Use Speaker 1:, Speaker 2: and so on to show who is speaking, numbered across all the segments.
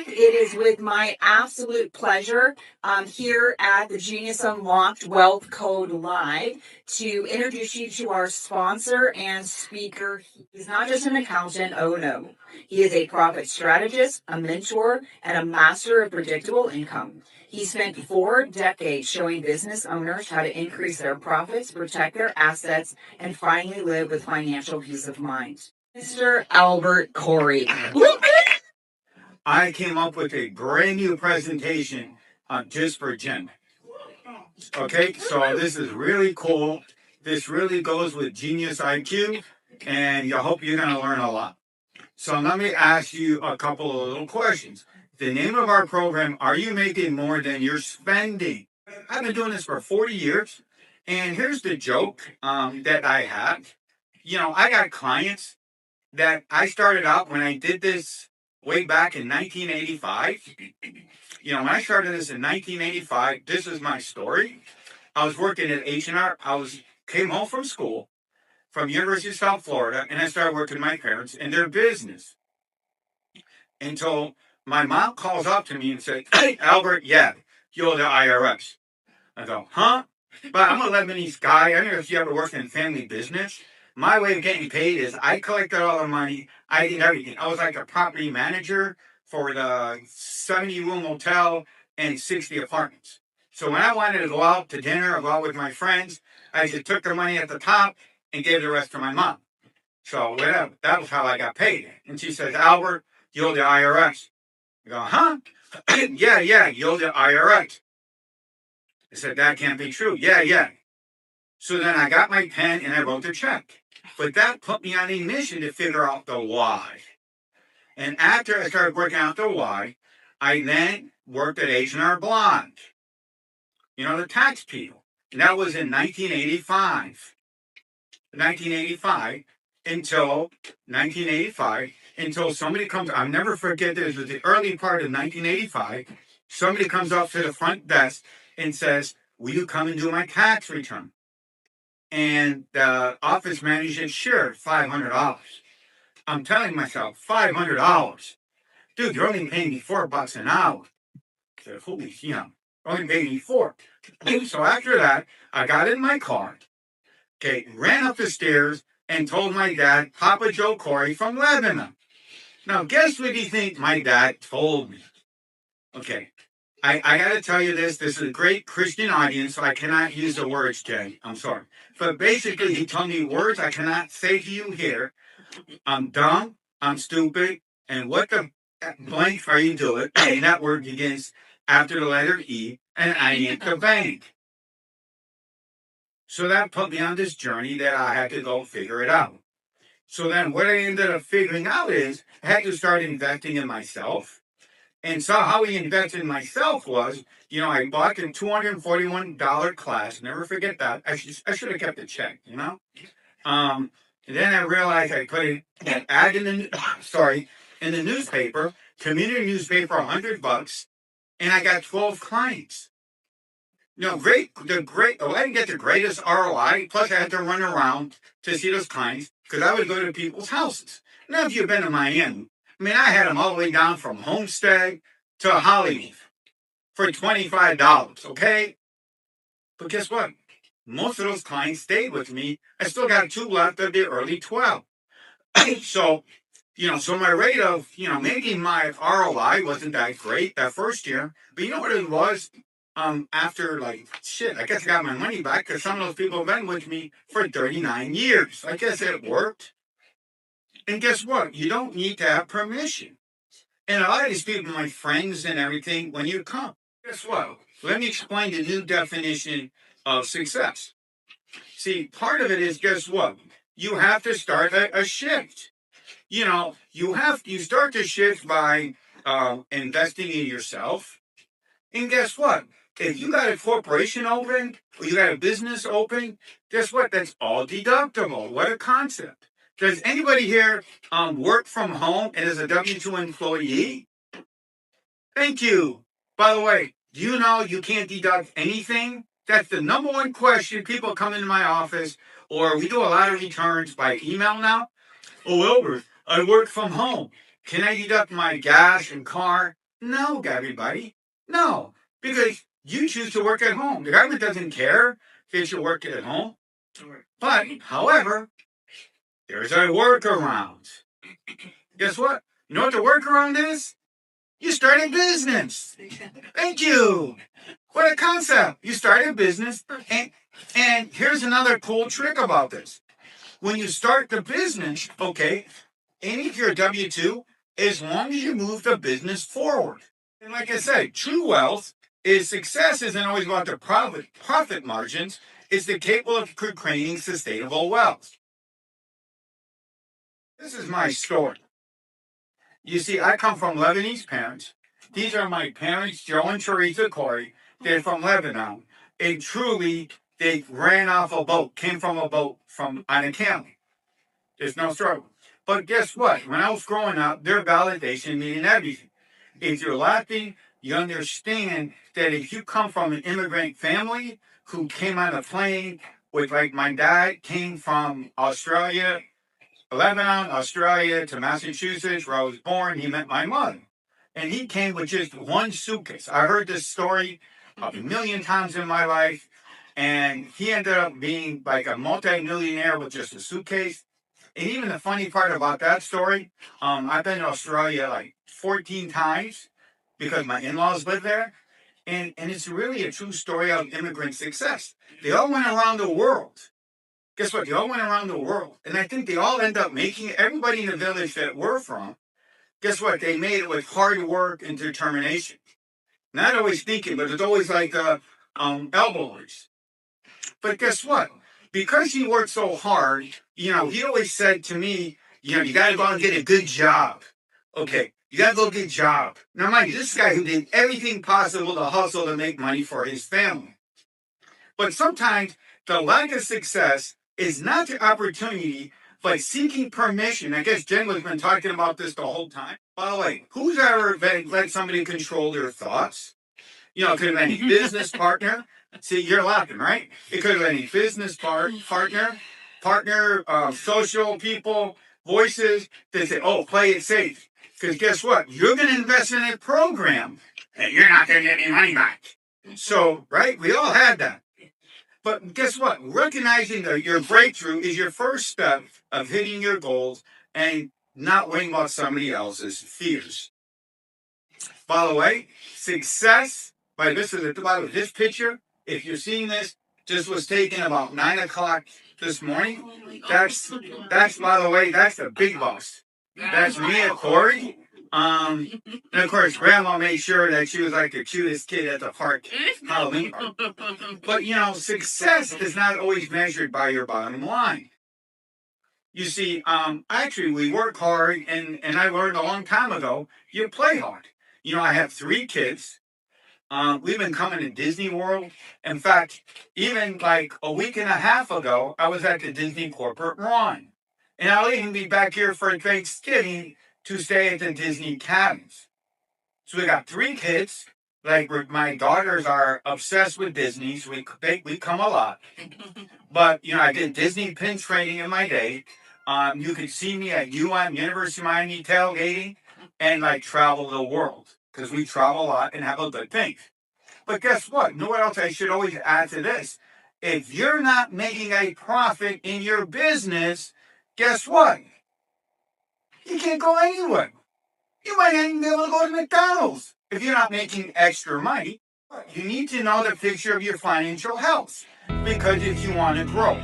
Speaker 1: fact, it is with my absolute pleasure here at the Genius Unlocked Wealth Code Live to introduce you to our sponsor and speaker. He's not just an accountant, oh no. He is a profit strategist, a mentor, and a master of predictable income. He spent 4 decades showing business owners how to increase their profits, protect their assets, and finally live with financial peace of mind. Mr. Albert Corey.
Speaker 2: I came up with a brand new presentation just for Jen. Okay, so this is really cool. This really goes with Genius IQ, and I hope you're going to learn a lot. So let me ask you a couple of little questions. The name of our program, Are You Making More Than You're Spending? I've been doing this for 40 years, and here's the joke that I have. I got clients that I started out when I did this way back in 1985. When I started this in 1985, this is my story. I was working at H&R. Came home from school from University of South Florida, and I started working with my parents in their business. Until my mom calls up to me and said, "Hey, Albert, yeah, you're the IRS." I go, "Huh?" But I'm a Lebanese guy. I don't know if you ever worked in family business. My way of getting paid is I collected all the money. I did everything. I was like a property manager for the 70-room hotel and 60 apartments. So when I wanted to go out to dinner or go out with my friends, I just took the money at the top and gave the rest to my mom. So whatever. That was how I got paid. And she says, "Albert, you're the IRS." I go, "Huh?" Yeah, you're the IRS. I said, "That can't be true." Yeah. So then I got my pen and I wrote the check. But that put me on a mission to figure out the why. And after I started working out the why, I then worked at H&R Block. The tax people. And that was in 1985. 1985 until somebody comes. I'll never forget this. It was the early part of 1985. Somebody comes up to the front desk and says, "Will you come and do my tax return?" And the office manager said, "Sure, $500. I'm telling myself, $500. Dude, you're only paying me $4 an hour. I said, holy, only paying me $4. So after that, I got in my car, ran up the stairs and told my dad, Papa Joe Corey from Lebanon. Now, guess what do you think my dad told me? Okay, I got to tell you this. This is a great Christian audience, so I cannot use the words, Jay. I'm sorry. But basically, he told me words I cannot say to you here. I'm dumb, I'm stupid, and what the blank are you doing? And that word begins after the letter E, and I ain't the bank. So that put me on this journey that I had to go figure it out. So then what I ended up figuring out is I had to start investing in myself. And so how we invested in myself was, I bought a $241 class. Never forget that. I should have kept the check, And then I realized I put an ad in the newspaper, community newspaper, $100, and I got 12 clients. I didn't get the greatest ROI. Plus, I had to run around to see those clients because I would go to people's houses. Now, if you've been to Miami, I had them all the way down from Homestead to Hollywood for $25, okay? But guess what? Most of those clients stayed with me. I still got 2 left of the early 12. So my rate of, maybe my ROI wasn't that great that first year. But you know what it was? After I guess I got my money back because some of those people have been with me for 39 years. I guess it worked. And guess what? You don't need to have permission. And a lot of these people, my friends and everything, when you come, guess what? Let me explain the new definition of success. See, part of it is, guess what? You have to start a shift. You start to shift by investing in yourself. And guess what? If you got a corporation open or you got a business open, guess what? That's all deductible. What a concept. Does anybody here work from home and is a W-2 employee? Thank you. By the way, do you know you can't deduct anything? That's the number one question. People come into my office, or we do a lot of returns by email now. "Oh, Albert, I work from home. Can I deduct my gas and car?" No, everybody. No, because you choose to work at home. The government doesn't care if you work at home. But, however, there's a workaround. Guess what? You know what the workaround is? You start a business. Thank you. What a concept. You start a business. And here's another cool trick about this. When you start the business, okay, and if you're a W-2, as long as you move the business forward. And like I said, true wealth is success isn't always about the profit margins. It's the capable of creating sustainable wealth. This is my story. You see, I come from Lebanese parents. These are my parents, Joe and Teresa Corey. They're from Lebanon. And truly, they ran off a boat, came from a boat on a camel. There's no struggle. But guess what? When I was growing up, their validation meaning everything. If you're laughing, you understand that if you come from an immigrant family who came on a plane with, like my dad came from Lebanon, Australia to Massachusetts, where I was born, he met my mother. And he came with just one suitcase. I heard this story a million times in my life. And he ended up being like a multi-millionaire with just a suitcase. And even the funny part about that story, I've been to Australia like 14 times because my in-laws live there. And it's really a true story of immigrant success. They all went around the world. Guess what? They all went around the world. And I think they all end up making it. Everybody in the village that we're from, guess what? They made it with hard work and determination. Not always thinking, but it's always like elbow raise. But guess what? Because he worked so hard, he always said to me, you got to go and get a good job. Okay, you got to go get a job. Now, mind you, this guy who did everything possible to hustle to make money for his family. But sometimes the lack of success is not the opportunity, but seeking permission. I guess Jen has been talking about this the whole time. By the way, who's ever let somebody control their thoughts? It could have been any business partner. See, you're laughing, right? It could have been any business partner, social people, voices that say, oh, play it safe. Because guess what? You're going to invest in a program and you're not going to get any money back. So, right? We all had that. But guess what? Recognizing your breakthrough is your first step of hitting your goals and not worrying about somebody else's fears. By the way, success, this picture, if you're seeing this was taken about 9 o'clock this morning. That's by the way, that's the big boss. That's me and Corey. And of course, Grandma made sure that she was like the cutest kid at the park, Halloween park. But success is not always measured by your bottom line. You see, actually, we work hard, and I learned a long time ago, you play hard. I have 3 kids. We've been coming to Disney World. In fact, even like a week and a half ago, I was at the Disney corporate run. And I'll even be back here for Thanksgiving to stay at the Disney cabins. So we got 3 kids. Like my daughters are obsessed with Disney, so we come a lot. But I did Disney pin training in my day. You could see me at University of Miami tailgating and like travel the world because we travel a lot and have a good thing. But guess what? You know what else I should always add to this? If you're not making a profit in your business, guess what? You can't go anywhere. You might not even be able to go to McDonald's if you're not making extra money. You need to know the picture of your financial health because if you want to grow.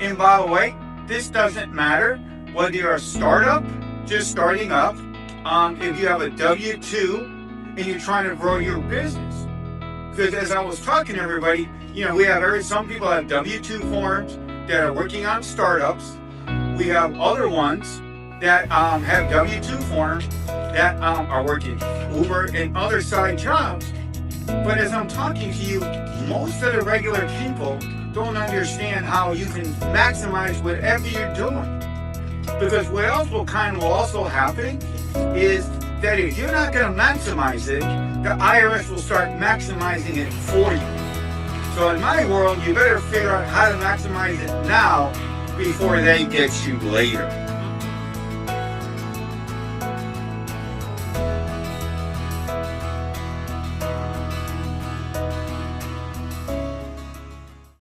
Speaker 2: And by the way, this doesn't matter whether you're a startup, just starting up, if you have a W-2 and you're trying to grow your business. Because as I was talking to everybody, some people have W-2 forms that are working on startups. We have other ones that have W-2 forms that are working Uber and other side jobs. But as I'm talking to you, most of the regular people don't understand how you can maximize whatever you're doing. Because what else will also happen is that if you're not going to maximize it, the IRS will start maximizing it for you. So in my world, you better figure out how to maximize it now before they get you later.